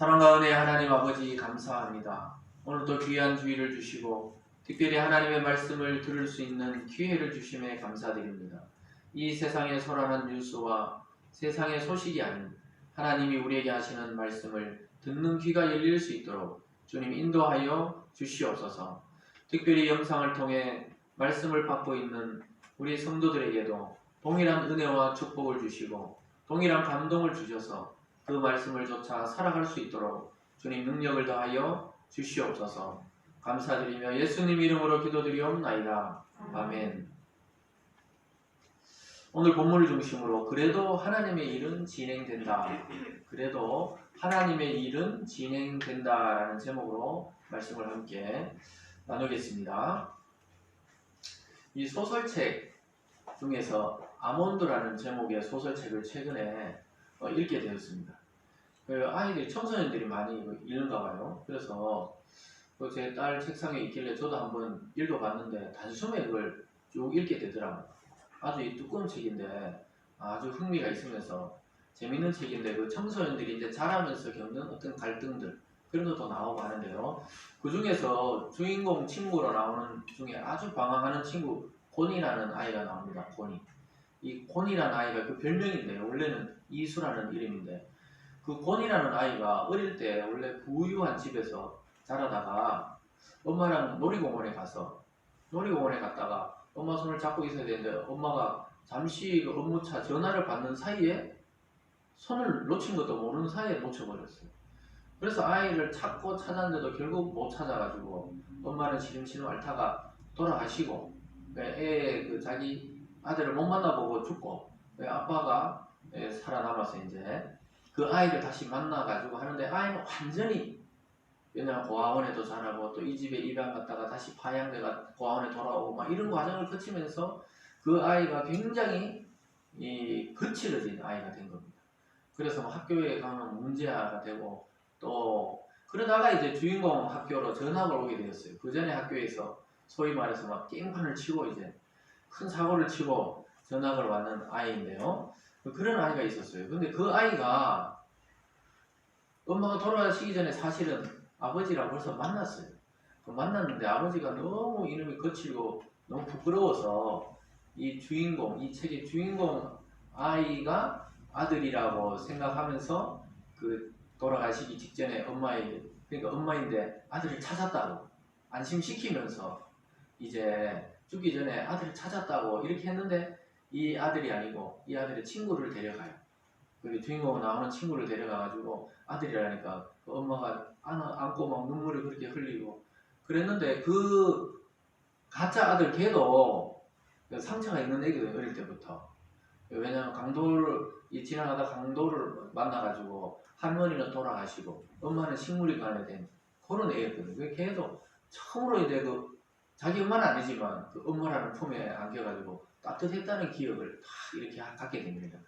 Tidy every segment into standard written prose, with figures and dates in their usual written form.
사랑과 은혜의 하나님 아버지 감사합니다. 오늘도 귀한 주의를 주시고 특별히 하나님의 말씀을 들을 수 있는 기회를 주심에 감사드립니다. 이 세상의 소란한 뉴스와 세상의 소식이 아닌 하나님이 우리에게 하시는 말씀을 듣는 귀가 열릴 수 있도록 주님 인도하여 주시옵소서. 특별히 영상을 통해 말씀을 받고 있는 우리 성도들에게도 동일한 은혜와 축복을 주시고 동일한 감동을 주셔서 그 말씀을 쫓아 살아갈 수 있도록 주님 능력을 더하여 주시옵소서. 감사드리며 예수님 이름으로 기도드리옵나이다. 아멘. 오늘 본문을 중심으로 그래도 하나님의 일은 진행된다. 그래도 하나님의 일은 진행된다라는 제목으로 말씀을 함께 나누겠습니다. 이 소설책 중에서 아몬드라는 제목의 소설책을 최근에 읽게 되었습니다. 아이들이 청소년들이 많이 읽는가 봐요. 그래서 제 딸 책상에 있길래 저도 한번 읽어봤는데 단숨에 그걸 쭉 읽게 되더라고요. 아주 이 두꺼운 책인데 아주 흥미가 있으면서 재밌는 책인데 그 청소년들이 이제 자라면서 겪는 어떤 갈등들 그런 것도 나오고 하는데요. 그 중에서 주인공 친구로 나오는 중에 아주 방황하는 친구 곤이라는 아이가 나옵니다. 곤이. 이 곤이라는 아이가 그 별명인데요. 원래는 이수라는 이름인데 그 곤이라는 아이가 어릴 때 원래 부유한 집에서 자라다가 엄마랑 놀이공원에 갔다가 엄마 손을 잡고 있어야 되는데 엄마가 잠시 업무차 전화를 받는 사이에 손을 놓친 것도 모르는 사이에 놓쳐버렸어요. 그래서 아이를 찾고 찾았는데도 결국 못 찾아가지고 엄마는 시름시름 앓다가 돌아가시고 자기 아들을 못 만나보고 죽고 아빠가 살아남아서 이제 그 아이를 다시 만나가지고 하는데 아이는 완전히 왜냐면 고아원에도 자라고 또 이 집에 입양 갔다가 다시 파양돼가 고아원에 돌아오고 막 이런 과정을 거치면서 그 아이가 굉장히 거칠어진 아이가 된 겁니다. 그래서 학교에 가면 문제아가 되고 또 그러다가 이제 주인공 학교로 전학을 오게 되었어요. 그 전에 학교에서 소위 말해서 막 깽판을 치고 이제 큰 사고를 치고 전학을 왔는 아이인데요. 그런 아이가 있었어요. 근데 그 아이가 엄마가 돌아가시기 전에 사실은 아버지랑 벌써 만났어요. 만났는데 아버지가 너무 이놈이 거칠고 너무 부끄러워서 이 책의 주인공 아이가 아들이라고 생각하면서 그 돌아가시기 직전에 그러니까 엄마인데 아들을 찾았다고 안심시키면서 이제 죽기 전에 아들을 찾았다고 이렇게 했는데 이 아들이 아니고 이 아들의 친구를 데려가요. 그 주인공 나오는 친구를 데려가가지고 아들이라니까 그 엄마가 안고 막 눈물을 그렇게 흘리고 그랬는데 그 가짜 아들 걔도 상처가 있는 애거든요. 어릴 때부터. 왜냐하면 지나가다 강도를 만나가지고 할머니는 돌아가시고 엄마는 식물인간이 된 그런 애였거든요. 걔도 처음으로 이제 자기 엄마는 아니지만 그 엄마라는 품에 안겨가지고 따뜻했다는 기억을 다 이렇게 갖게 됩니다.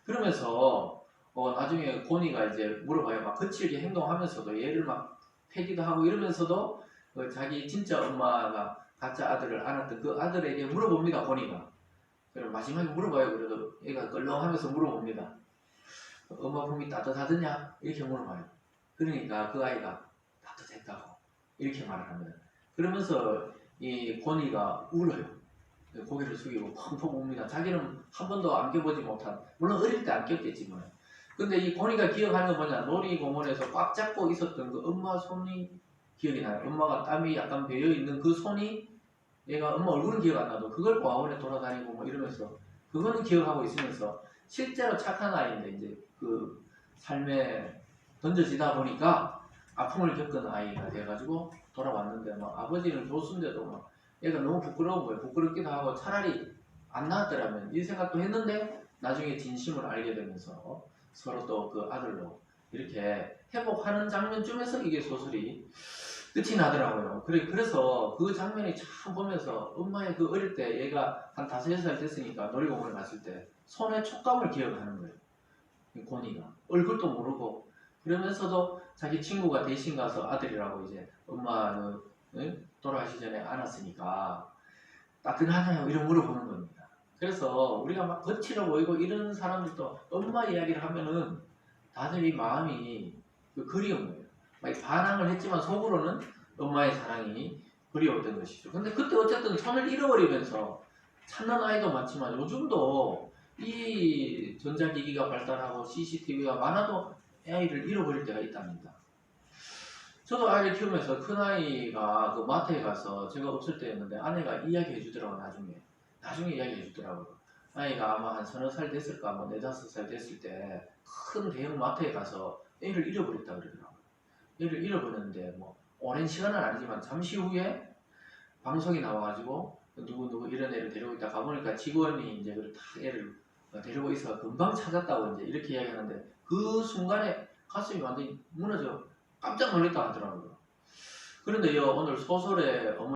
그러면서 나중에 곤이가 이제 물어봐요. 막 거칠게 행동하면서도 얘를 막 패기도 하고 이러면서도 자기 진짜 엄마가 가짜 아들을 안았던 그 아들에게 물어봅니다. 곤이가. 그럼 마지막에 물어봐요. 그래도 얘가 껄렁하면서 물어봅니다. 엄마 품이 따뜻하더냐? 이렇게 물어봐요. 그러니까 그 아이가 따뜻했다고 이렇게 말을 합니다. 그러면서 이 곤이가 울어요. 고개를 숙이고 펑펑 웁니다. 자기는 한 번도 안겨보지 못한, 물론 어릴 때 안겼겠지만 근데 이 곤이가 기억하는 건 뭐냐, 놀이공원에서 꽉 잡고 있었던 그 엄마 손이 기억이 나요. 엄마가 땀이 약간 배어있는 그 손이 얘가 엄마 얼굴은 기억 안 나도 그걸 고아원에 돌아다니고 뭐 이러면서 그거는 기억하고 있으면서 실제로 착한 아이인데 이제 그 삶에 던져지다 보니까 아픔을 겪은 아이가 돼가지고 돌아왔는데 막 아버지는 교수인데도 막 얘가 너무 부끄러운 거예요. 부끄럽기도 하고 차라리 안 나왔더라면 이 생각도 했는데 나중에 진심을 알게 되면서 서로 또 그 아들로 이렇게 회복하는 장면쯤에서 이게 소설이 끝이 나더라고요. 그래서 그 장면이 참 보면서 엄마의 그 어릴 때 얘가 한 5살 됐으니까 놀이공원에 갔을 때 손의 촉감을 기억하는 거예요. 곤이가 얼굴도 모르고 그러면서도 자기 친구가 대신 가서 아들이라고 이제 엄마는 돌아가시 전에 안았으니까 따뜻하냐고 이런 물어보는 겁니다. 그래서 우리가 막 거칠어 보이고 이런 사람들도 엄마 이야기를 하면은 다들 이 마음이 그 그리운 거예요. 막 반항을 했지만 속으로는 엄마의 사랑이 그리웠던 것이죠. 근데 그때 어쨌든 손을 잃어버리면서 찾는 아이도 많지만 요즘도 이 전자기기가 발달하고 CCTV가 많아도 아이를 잃어버릴 때가 있답니다. 저도 아이를 키우면서 큰아이가 그 마트에 가서 제가 없을 때였는데 아내가 이야기해 주더라고. 나중에 이야기해 주더라고요. 아이가 아마 한 서너 살 됐을까, 뭐 4, 5살 됐을 때 큰 대형 마트에 가서 애를 잃어버렸다 그러더라고요. 애를 잃어버렸는데 뭐 오랜 시간은 아니지만 잠시 후에 방송이 나와가지고 누구 이런 애를 데리고 있다 가보니까 직원이 이제 다 애를 데리고 있어서 금방 찾았다고 이제 이렇게 이야기하는데 그 순간에 가슴이 완전히 무너져 깜짝 놀랐다 하더라고요. 그런데 오늘 소설의 어머니